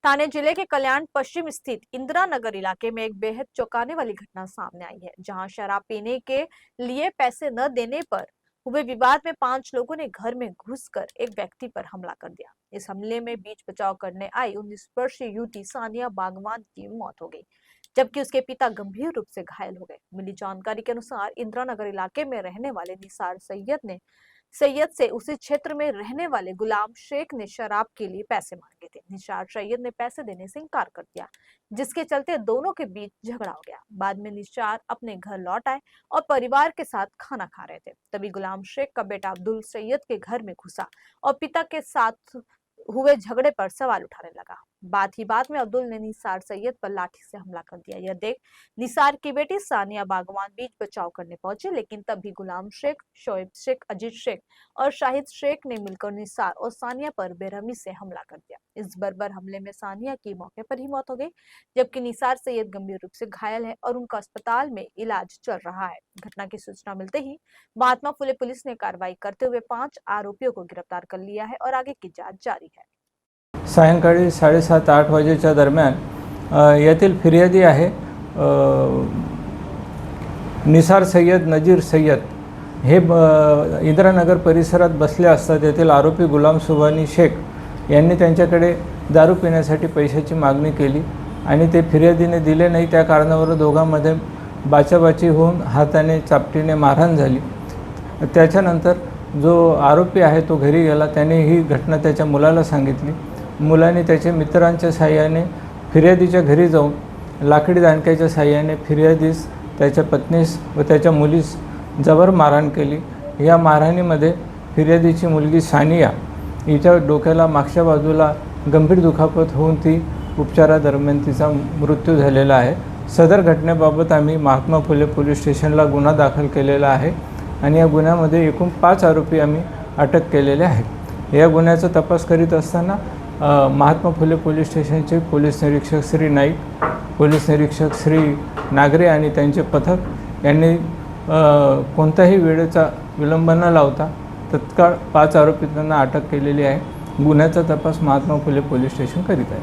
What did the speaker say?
ठाणे जिले के कल्याण पश्चिम स्थित इंदिरा नगर इलाके में एक बेहद चौंकाने वाली घटना सामने आई है, जहां शराब पीने के लिए पैसे न देने पर हुए विवाद में 5 लोगों ने घर में घुसकर एक व्यक्ति पर हमला कर दिया। इस हमले में बीच बचाव करने आई 19 वर्षीय युवती सानिया बागवान की मौत हो गई, जबकि उसके पिता गंभीर रूप से घायल हो गए। मिली जानकारी के अनुसार इंदिरा नगर इलाके में रहने वाले निसार सैयद से उसी क्षेत्र में रहने वाले गुलाम शेख ने शराब के लिए पैसे मांगे थे। निसार सैयद ने पैसे देने से इनकार कर दिया, जिसके चलते दोनों के बीच झगड़ा हो गया। बाद में निसार अपने घर लौट आए और परिवार के साथ खाना खा रहे थे। तभी गुलाम शेख का बेटा अब्दुल सैयद के घर में घुसा और पिता के साथ हुए झगड़े पर सवाल उठाने लगा। बात ही बात में अब्दुल ने निसार सैयद पर लाठी से हमला कर दिया। यह देख निसार की बेटी सानिया बागवान बीच बचाव करने पहुंचे, लेकिन तभी गुलाम शेख, शोएब शेख, अजीत शेख और शाहिद शेख ने मिलकर निसार और सानिया पर बेरहमी से हमला कर दिया। इस बर्बर हमले में सानिया की मौके पर ही मौत हो गई, जबकि निसार सैयद गंभीर रूप से घायल है और उनका अस्पताल में इलाज चल रहा है। घटना की सूचना मिलते ही महात्मा फुले पुलिस ने कार्रवाई करते हुए 5 आरोपियों को गिरफ्तार कर लिया है और आगे की जांच जारी है। सायंकाळी 7:30-8 वाजेच्या दरम्यान येथील फिर्यादी आहे निसार सैयद, नजीर सैयद हे इंदिरानगर परिसरात बसले असता तेथील आरोपी गुलाम सुभानी शेख यांनी त्यांच्याकडे दारू पिण्यासाठी पैशाची मागणी केली आणि ते फिर्यादीने दिले नाही। त्या कारणावरून दोघांमध्ये बाचाबाची होऊन हाताने चापटीने मारहाण झाली। त्याच्यानंतर जो आरोपी आहे तो घरी गेला। त्याने ही घटना त्याच्या मुलाला सांगितली। मुलाने त्याच्या मित्रांच्या साहाय्याने फिर्यादीच्या घरी जाऊन लाकडी दांडक्याच्या साहाय्याने फिर्यादीस, त्याच्या पत्नीस व त्याच्या मुलीस जबर मारहाण केली। या मारहाणीमध्ये फिर्यादीची मुलगी सानिया हिच्या डोक्याला मागच्या बाजूला गंभीर दुखापत होऊन ती उपचारादरम्यान तिचा मृत्यू झालेला आहे। सदर घटनेबाबत आम्ही महात्मा फुले पोलीस स्टेशनला गुन्हा दाखल केलेला आहे आणि या गुन्ह्यामध्ये एकूण 5 आरोपी आम्ही अटक केलेले आहेत। या गुन्ह्याचा तपास करीत असताना महात्मा फुले पोलीस स्टेशनचे पोलीस निरीक्षक श्री नाईक, पोलीस निरीक्षक श्री नागरे आणि त्यांचे पथक यांनी कोणत्याही वेळेचा विलंब न लावता तत्काळ 5 आरोपितांना अटक केलेली आहे। गुन्ह्याचा तपास महात्मा फुले पोलीस स्टेशन करीत आहे।